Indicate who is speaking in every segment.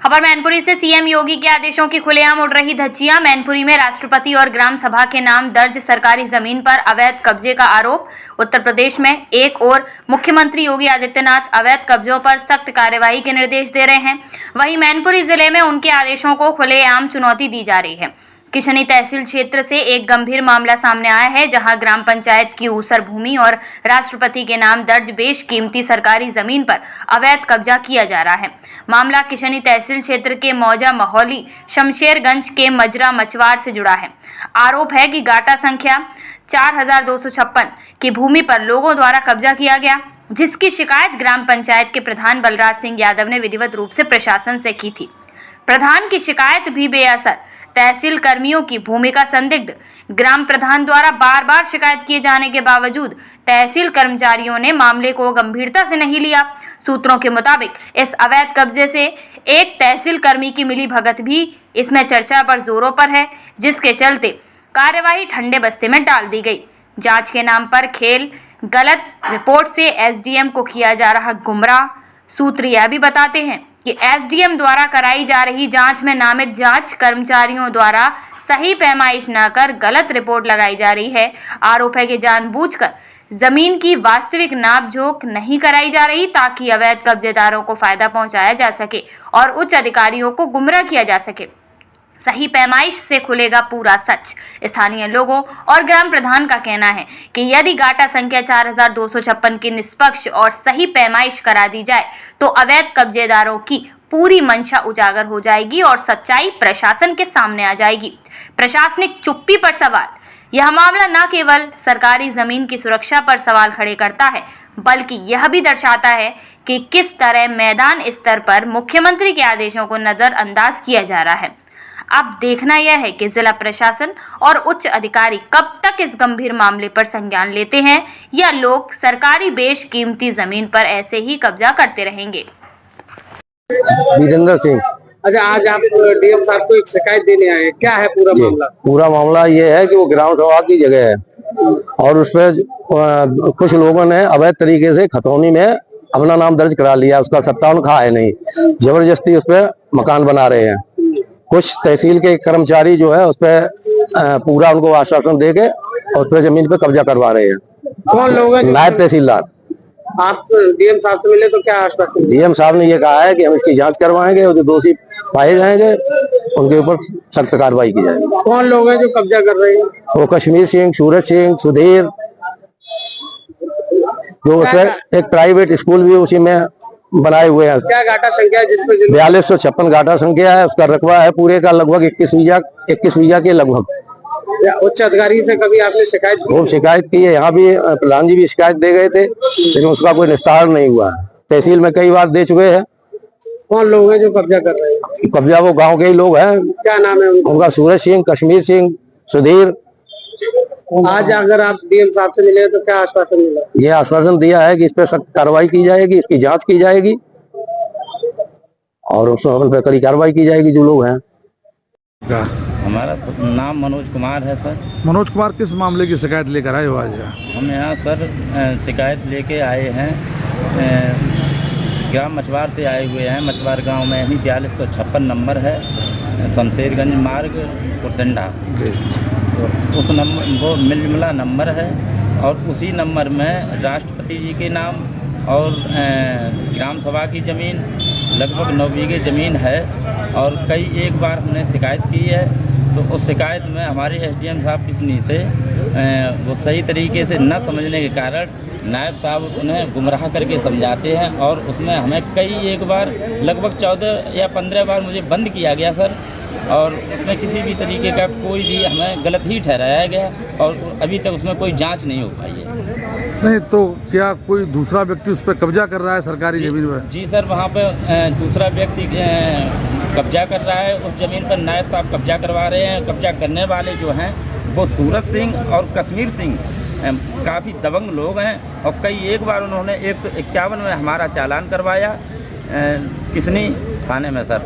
Speaker 1: खबर मैनपुरी से। सीएम योगी के आदेशों की खुलेआम उड़ रही धज्जियां। मैनपुरी में राष्ट्रपति और ग्राम सभा के नाम दर्ज सरकारी जमीन पर अवैध कब्जे का आरोप। उत्तर प्रदेश में एक ओर मुख्यमंत्री योगी आदित्यनाथ अवैध कब्जों पर सख्त कार्यवाही के निर्देश दे रहे हैं, वहीं मैनपुरी जिले में उनके आदेशों को खुलेआम चुनौती दी जा रही है। किशनी तहसील क्षेत्र से एक गंभीर मामला सामने आया है, जहां ग्राम पंचायत की ऊसर भूमि और राष्ट्रपति के नाम दर्ज बेशकीमती सरकारी जमीन पर अवैध कब्जा किया जा रहा है। मामला किशनी तहसील क्षेत्र के मौजा महौली शमशेरगंज के मजरा मचवार से जुड़ा है। आरोप है कि गाटा संख्या 4256 की भूमि पर लोगों द्वारा कब्जा किया गया, जिसकी शिकायत ग्राम पंचायत के प्रधान बलराज सिंह यादव ने विधिवत रूप से प्रशासन से की थी। प्रधान की शिकायत भी बेअसर। तहसील कर्मियों की भूमिका संदिग्ध। ग्राम प्रधान द्वारा बार बार शिकायत किए जाने के बावजूद तहसील कर्मचारियों ने मामले को गंभीरता से नहीं लिया। सूत्रों के मुताबिक इस अवैध कब्जे से एक तहसील कर्मी की मिली भगत भी इसमें चर्चा पर जोरों पर है, जिसके चलते कार्यवाही ठंडे बस्ते में डाल दी गई। जांच के नाम पर खेल, गलत रिपोर्ट से एसडीएम को किया जा रहा गुमराह। सूत्र यह भी बताते हैं कि एसडीएम द्वारा कराई जा रही जांच में नामित जांच कर्मचारियों द्वारा सही पैमाइश न कर गलत रिपोर्ट लगाई जा रही है। आरोप है कि जानबूझकर जमीन की वास्तविक नाप जोख नहीं कराई जा रही, ताकि अवैध कब्जेदारों को फायदा पहुंचाया जा सके और उच्च अधिकारियों को गुमराह किया जा सके। सही पैमाइश से खुलेगा पूरा सच। स्थानीय लोगों और ग्राम प्रधान का कहना है कि यदि गाटा संख्या 4256 की निष्पक्ष और सही पैमाइश करा दी जाए तो अवैध कब्जेदारों की पूरी मंशा उजागर हो जाएगी और सच्चाई प्रशासन के सामने आ जाएगी। प्रशासनिक चुप्पी पर सवाल। यह मामला न केवल सरकारी जमीन की सुरक्षा पर सवाल खड़े करता है, बल्कि यह भी दर्शाता है कि किस तरह मैदान स्तर पर मुख्यमंत्री के आदेशों को नजरअंदाज किया जा रहा है। अब देखना यह है कि जिला प्रशासन और उच्च अधिकारी कब तक इस गंभीर मामले पर संज्ञान लेते हैं, या लोग सरकारी बेशकीमती जमीन पर ऐसे ही कब्जा करते रहेंगे।
Speaker 2: वीरेंद्र सिंह।
Speaker 3: अच्छा, आज आप डीएम साहब को एक शिकायत देने आए हैं, क्या है पूरा मामला?
Speaker 2: पूरा मामला ये है कि वो ग्राम सभा की जगह है और उसमें कुछ लोगों ने अवैध तरीके से खतौनी में अपना नाम दर्ज करा लिया। उसका सत्तावन खा है नहीं, जबरदस्ती उस पर मकान बना रहे हैं। कुछ तहसील के कर्मचारी जो है उस पर पूरा उनको आश्वासन देके और उस पर जमीन पे कब्जा करवा रहे हैं।
Speaker 3: कौन लोग हैं?
Speaker 2: नायब तहसीलदार।
Speaker 3: आप डीएम साहब से मिले तो क्या आश्वासन?
Speaker 2: डीएम साहब ने ये कहा है कि हम इसकी जांच करवाएंगे और जो दोषी पाए जाएंगे उनके ऊपर सख्त कार्रवाई की जाएगी।
Speaker 3: कौन लोग हैं जो कब्जा कर रहे हैं?
Speaker 2: वो कश्मीर सिंह, सूरज सिंह, सुधीर, जो उसमें एक प्राइवेट स्कूल भी उसी में बनाए हुए हैं।
Speaker 3: क्या गाटा संख्या है जिसपे
Speaker 2: 4256 गाटा संख्या है। उसका रकबा है पूरे का लगभग 21 बीघा के लगभग।
Speaker 3: उच्च अधिकारी से कभी आपने शिकायत की?
Speaker 2: खूब शिकायत की है, यहाँ भी प्रधान जी भी शिकायत दे गए थे, लेकिन उसका कोई निस्तार नहीं हुआ। तहसील में कई बार दे चुके हैं।
Speaker 3: कौन लोग हैं जो कब्जा कर रहे हैं?
Speaker 2: कब्जा वो गाँव के ही लोग हैं।
Speaker 3: क्या नाम है
Speaker 2: उनका? सूरज सिंह, कश्मीर सिंह, सुधीर।
Speaker 3: आज अगर आप डीएम साहब से मिले तो क्या आश्वासन मिला?
Speaker 2: ये आश्वासन दिया है कि इस पर सख्त कार्रवाई की जाएगी, इसकी जांच की जाएगी और उन पर कड़ी कार्रवाई की जाएगी जो लोग हैं।
Speaker 4: हमारा नाम मनोज कुमार है सर।
Speaker 5: मनोज कुमार, किस मामले की शिकायत लेकर आए हो आज?
Speaker 4: हम यहाँ सर शिकायत लेके आए हैं, ग्राम मछवार से आए हुए हैं। मछवार गांव में ही 4256 नंबर है, शमशेरगंज मार्ग, कुरसंडा। तो उस नंबर वो मिला नंबर है और उसी नंबर में राष्ट्रपति जी के नाम और ग्राम सभा की ज़मीन लगभग 9 बीघे ज़मीन है। और एक बार हमने शिकायत की है, तो उस शिकायत में हमारे एसडीएम साहब किसनी से वो सही तरीके से न समझने के कारण नायब साहब उन्हें गुमराह करके समझाते हैं और उसमें हमें एक बार लगभग 14 या 15 बार मुझे बंद किया गया सर, और उसमें किसी भी तरीके का कोई भी हमें गलत ही ठहराया गया और अभी तक उसमें कोई जांच नहीं हो पाई है।
Speaker 5: नहीं तो क्या कोई दूसरा व्यक्ति उस पर कब्जा कर रहा है सरकारी जमीन पर?
Speaker 4: जी सर, वहाँ पे दूसरा व्यक्ति कब्जा कर रहा है। उस जमीन पर नायब साहब कब्जा करवा रहे हैं। कब्जा करने वाले जो हैं वो सूरज सिंह और कश्मीर सिंह काफ़ी दबंग लोग हैं और एक बार उन्होंने 151 में हमारा चालान करवाया किसनी थाने में सर।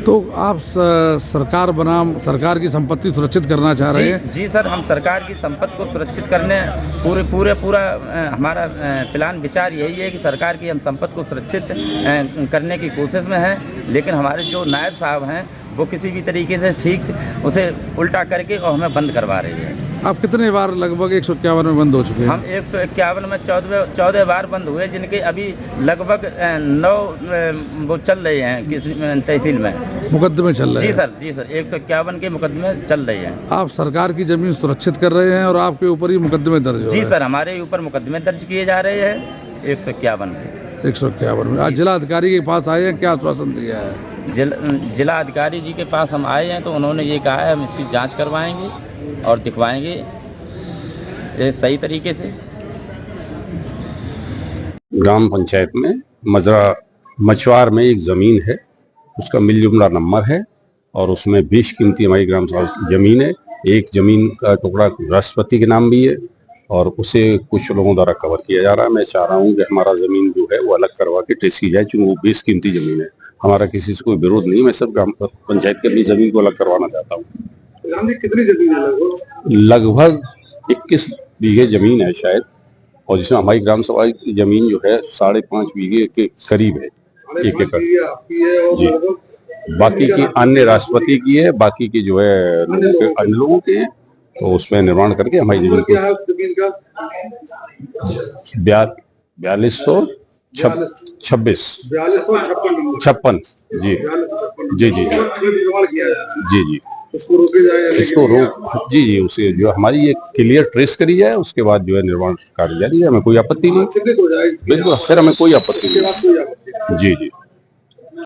Speaker 5: तो आप सरकार बनाम सरकार की संपत्ति सुरक्षित करना चाह रहे हैं?
Speaker 4: जी सर, हम सरकार की संपत्ति को सुरक्षित करने पूरा हमारा प्लान विचार यही है कि सरकार की हम संपत्ति को सुरक्षित करने की कोशिश में है, लेकिन हमारे जो नायब साहब हैं वो किसी भी तरीके से ठीक उसे उल्टा करके और हमें बंद करवा रही है।
Speaker 5: आप कितने बार लगभग 151 में बंद हो चुके हैं?
Speaker 4: हम 151 में 14 बार बंद हुए, जिनके अभी लगभग 9 वो चल रहे हैं किसी तहसील में
Speaker 5: मुकदमे चल रहे हैं?
Speaker 4: जी सर 151 के मुकदमे चल रहे हैं।
Speaker 5: आप सरकार की जमीन सुरक्षित कर रहे हैं और आपके ऊपर ही मुकदमे दर्ज हो रहे हैं?
Speaker 4: जी सर, हमारे ऊपर मुकदमे दर्ज किए जा रहे हैं 151 के।
Speaker 5: 151 में। आज जिला अधिकारी के पास आए हैं, क्या आश्वासन दिया है?
Speaker 4: जिला अधिकारी जी के पास हम आए हैं तो उन्होंने ये कहा है हम इसकी जांच करवाएंगे और दिखवाएंगे ये सही तरीके से।
Speaker 6: ग्राम पंचायत में मचवार में एक ज़मीन है, उसका मिल जुमला नंबर है और उसमें 20 कीमती हमारी ग्राम सभा की ज़मीन है। एक ज़मीन का टुकड़ा राष्ट्रपति के नाम भी है और उसे कुछ लोगों द्वारा कवर किया जा रहा है। मैं चाह रहा हूँ कि हमारा ज़मीन जो है वो अलग करवा के ट्रेस की जाए, चूँकि वो 20 कीमती ज़मीन है। हमारा किसी से कोई विरोध नहीं, मैं सब ग्राम पंचायत की अपनी ज़मीन को अलग करवाना चाहता हूँ।
Speaker 5: कितनी जमीन है?
Speaker 6: लगभग 21 बीघे ज़मीन है शायद, और जिसमें हमारी ग्राम सभा की ज़मीन जो है 5.5 बीघे के करीब है, 1 एकड़ जी। बाकी की अन्य राष्ट्रपति की है, बाकी की जो है अन्य लोगों के हैं, तो उसमें निर्माण करके हमारी जमीन को 4256 जी जी जी जी जी इसको रोक जी उसे जो हमारी ये क्लियर ट्रेस करी जाए, उसके बाद जो है निर्माण कार्य जारी है। हमें कोई आपत्ति नहीं, बिल्कुल फिर हमें कोई आपत्ति नहीं जी जी।